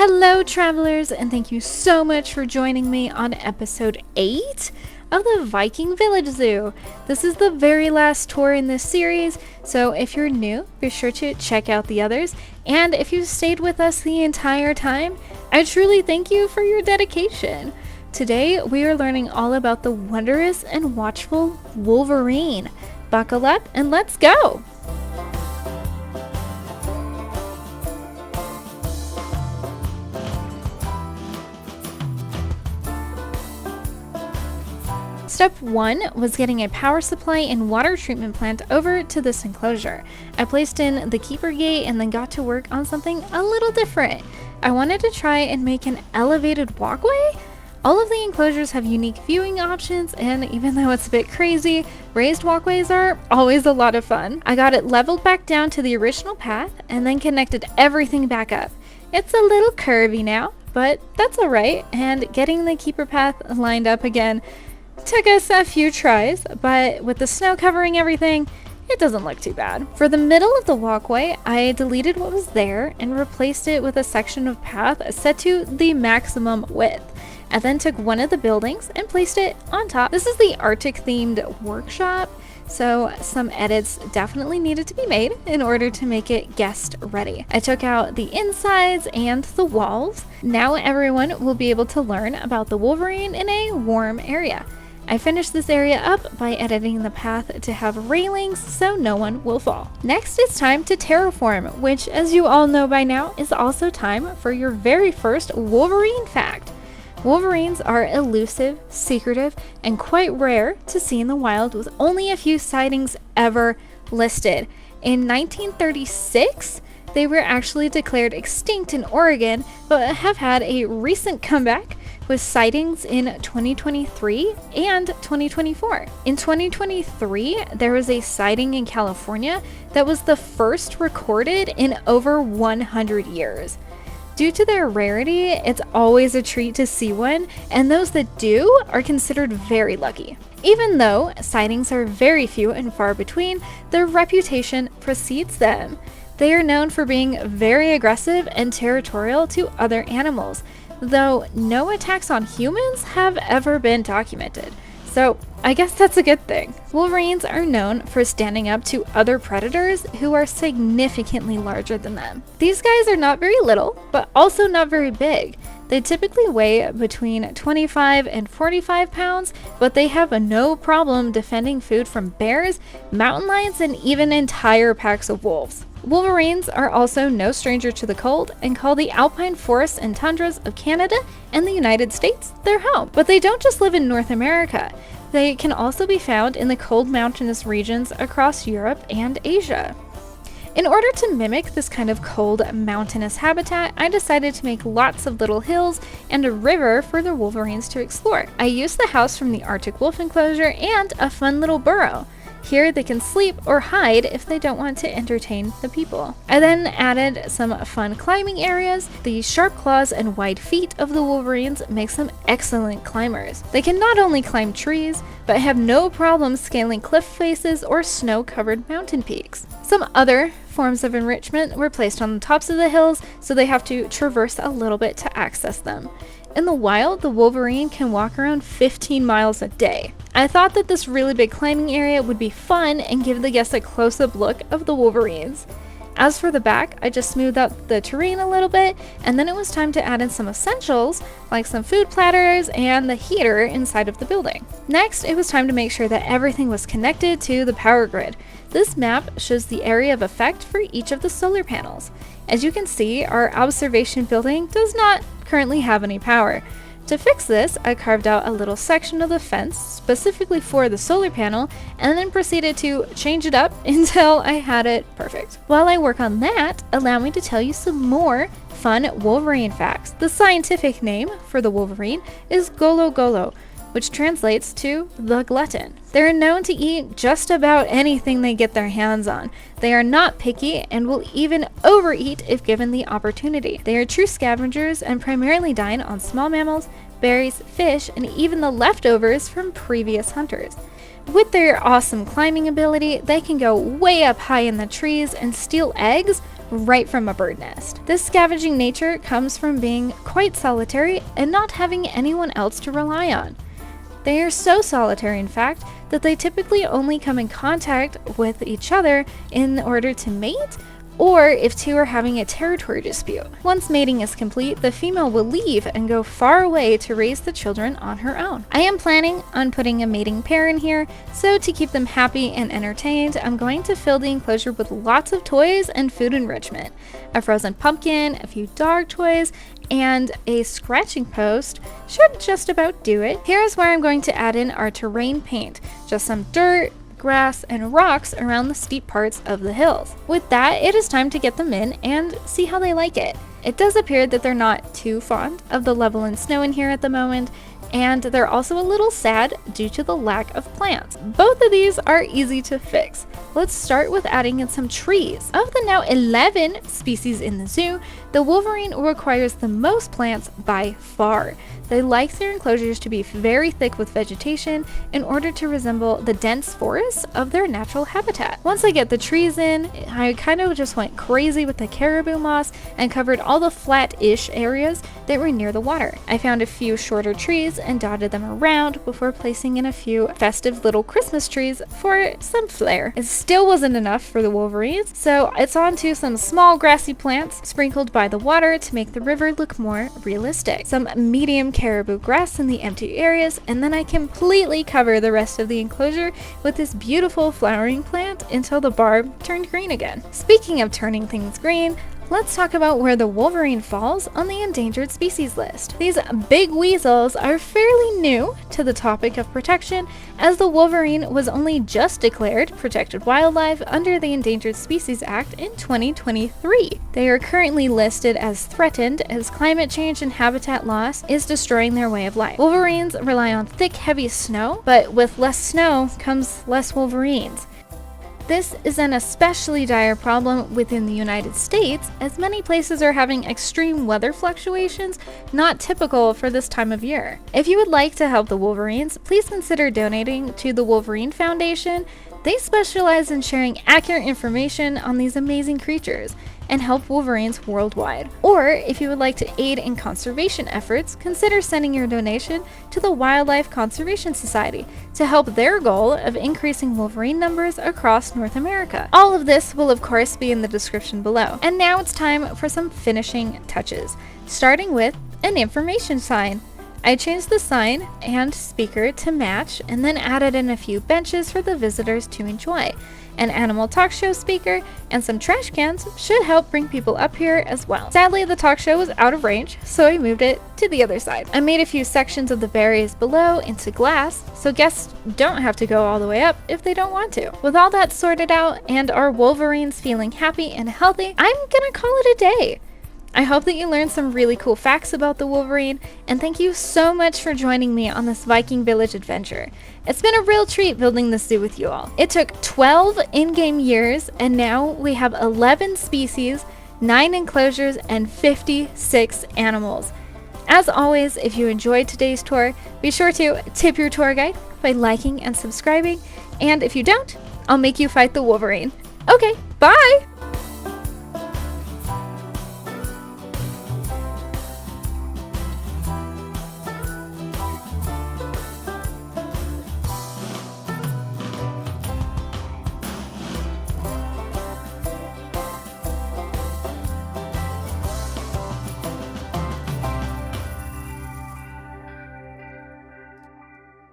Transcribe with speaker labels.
Speaker 1: Hello travelers, and thank you so much for joining me on episode 8 of the Viking Village Zoo. This is the very last tour in this series, so if you're new, be sure to check out the others, and if you stayed with us the entire time, I truly thank you for your dedication. Today we are learning all about the wondrous and watchful Wolverine. Buckle up and let's go! Step 1 was getting a power supply and water treatment plant over to this enclosure. I placed in the keeper gate and then got to work on something a little different. I wanted to try and make an elevated walkway. All of the enclosures have unique viewing options, and even though it's a bit crazy, raised walkways are always a lot of fun. I got it leveled back down to the original path and then connected everything back up. It's a little curvy now, but that's alright, and getting the keeper path lined up again took us a few tries, but with the snow covering everything, it doesn't look too bad. For the middle of the walkway, I deleted what was there and replaced it with a section of path set to the maximum width. I then took one of the buildings and placed it on top. This is the Arctic themed workshop, so some edits definitely needed to be made in order to make it guest ready. I took out the insides and the walls. Now everyone will be able to learn about the Wolverine in a warm area. I finished this area up by editing the path to have railings so no one will fall. Next, it's time to terraform, which, as you all know by now, is also time for your very first Wolverine fact. Wolverines are elusive, secretive, and quite rare to see in the wild, with only a few sightings ever listed. In 1936, they were actually declared extinct in Oregon, but have had a recent comeback with sightings in 2023 and 2024. In 2023, there was a sighting in California that was the first recorded in over 100 years. Due to their rarity, it's always a treat to see one, and those that do are considered very lucky. Even though sightings are very few and far between, their reputation precedes them. They are known for being very aggressive and territorial to other animals, though no attacks on humans have ever been documented. So I guess that's a good thing. Wolverines are known for standing up to other predators who are significantly larger than them. These guys are not very little, but also not very big. They typically weigh between 25 and 45 pounds, but they have no problem defending food from bears, mountain lions, and even entire packs of wolves. Wolverines are also no stranger to the cold and call the alpine forests and tundras of Canada and the United States their home. But they don't just live in North America. They can also be found in the cold mountainous regions across Europe and Asia. In order to mimic this kind of cold mountainous habitat, I decided to make lots of little hills and a river for the Wolverines to explore. I used the house from the Arctic wolf enclosure and a fun little burrow. Here they can sleep or hide if they don't want to entertain the people. I then added some fun climbing areas. The sharp claws and wide feet of the Wolverines makes them excellent climbers. They can not only climb trees, but have no problem scaling cliff faces or snow-covered mountain peaks. Some other forms of enrichment were placed on the tops of the hills, so they have to traverse a little bit to access them. In the wild, the Wolverine can walk around 15 miles a day. I thought that this really big climbing area would be fun and give the guests a close-up look of the Wolverines. As for the back, I just smoothed out the terrain a little bit, and then it was time to add in some essentials, like some food platters and the heater inside of the building. Next, it was time to make sure that everything was connected to the power grid. This map shows the area of effect for each of the solar panels. As you can see, our observation building does not currently have any power. To fix this, I carved out a little section of the fence specifically for the solar panel and then proceeded to change it up until I had it perfect. While I work on that, allow me to tell you some more fun Wolverine facts. The scientific name for the Wolverine is Golo Golo, which translates to the glutton. They're known to eat just about anything they get their hands on. They are not picky and will even overeat if given the opportunity. They are true scavengers and primarily dine on small mammals, berries, fish, and even the leftovers from previous hunters. With their awesome climbing ability, they can go way up high in the trees and steal eggs right from a bird nest. This scavenging nature comes from being quite solitary and not having anyone else to rely on. They are so solitary, in fact, that they typically only come in contact with each other in order to mate, or if two are having a territory dispute. Once mating is complete, the female will leave and go far away to raise the children on her own. I am planning on putting a mating pair in here, so to keep them happy and entertained, I'm going to fill the enclosure with lots of toys and food enrichment. A frozen pumpkin, a few dog toys, and a scratching post should just about do it. Here's where I'm going to add in our terrain paint, just some dirt, grass, and rocks around the steep parts of the hills. With that, it is time to get them in and see how they like it. It does appear that they're not too fond of the level and snow in here at the moment, and they're also a little sad due to the lack of plants. Both of these are easy to fix. Let's start with adding in some trees. Of the now 11 species in the zoo, the Wolverine requires the most plants by far. They like their enclosures to be very thick with vegetation in order to resemble the dense forests of their natural habitat. Once I get the trees in, I kind of just went crazy with the caribou moss and covered all the flat-ish areas that were near the water. I found a few shorter trees and dotted them around before placing in a few festive little Christmas trees for some flair. It still wasn't enough for the Wolverines, so it's on to some small grassy plants sprinkled by the water to make the river look more realistic. Some medium caribou grass in the empty areas, and then I completely cover the rest of the enclosure with this beautiful flowering plant until the barb turned green again. Speaking of turning things green, let's talk about where the Wolverine falls on the endangered species list. These big weasels are fairly new to the topic of protection, as the Wolverine was only just declared protected wildlife under the Endangered Species Act in 2023. They are currently listed as threatened as climate change and habitat loss is destroying their way of life. Wolverines rely on thick, heavy snow, but with less snow comes less Wolverines. This is an especially dire problem within the United States, as many places are having extreme weather fluctuations not typical for this time of year. If you would like to help the Wolverines, please consider donating to the Wolverine Foundation. They specialize in sharing accurate information on these amazing creatures and help Wolverines worldwide. Or if you would like to aid in conservation efforts, consider sending your donation to the Wildlife Conservation Society to help their goal of increasing Wolverine numbers across North America. All of this will of course be in the description below. And now it's time for some finishing touches, starting with an information sign. I changed the sign and speaker to match and then added in a few benches for the visitors to enjoy. An animal talk show speaker and some trash cans should help bring people up here as well. Sadly, the talk show was out of range, so I moved it to the other side. I made a few sections of the barriers below into glass, so guests don't have to go all the way up if they don't want to. With all that sorted out and our Wolverines feeling happy and healthy, I'm gonna call it a day. I hope that you learned some really cool facts about the Wolverine, and thank you so much for joining me on this Viking village adventure. It's been a real treat building this zoo with you all. It took 12 in-game years, and now we have 11 species, 9 enclosures, and 56 animals. As always, if you enjoyed today's tour, be sure to tip your tour guide by liking and subscribing, and if you don't, I'll make you fight the Wolverine. Okay, bye!